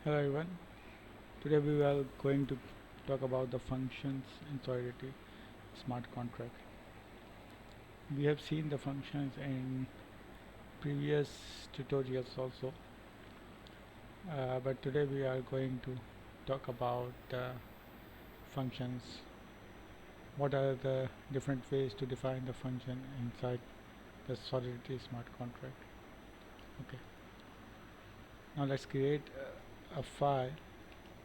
Hello everyone. Today we are going to talk about the functions in Solidity smart contract. We have seen the functions in previous tutorials also, but today we are going to talk about the functions. What are the different ways to define the function inside the Solidity smart contract? Okay. Now let's create a file,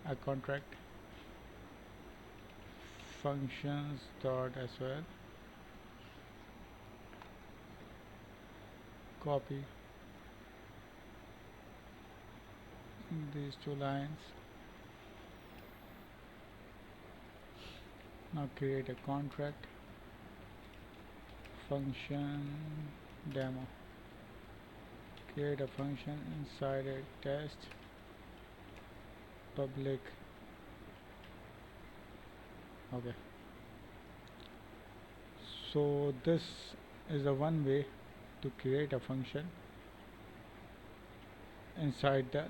a contract functions.sql. Copy these two lines. Now create a contract function demo. Create a function inside a test public. Okay, so this is the one way to create a function inside the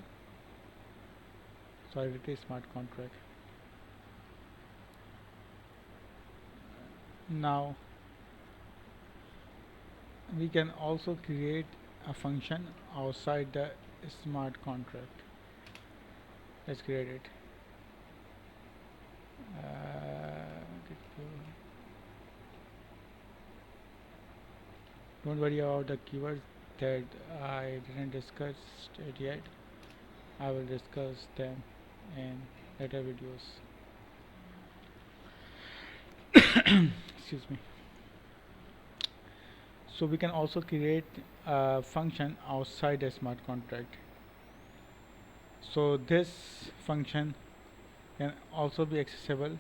Solidity smart contract. Now we can also create a function outside the smart contract. Let's create it. Don't worry about the keywords that I didn't discuss it yet. I will discuss them in later videos. Excuse me. So we can also create a function outside a smart contract. So this function can also be accessible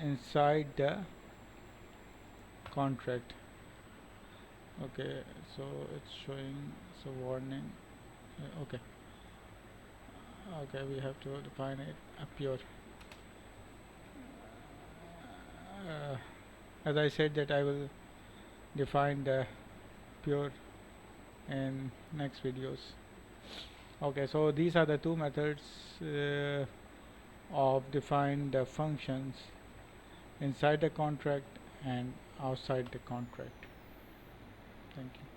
inside the contract. Okay, so it's showing warning. Okay, we have to define it a pure. As I said that I will define the pure in next videos. Okay, so these are the two methods of define the functions inside the contract and outside the contract. Thank you.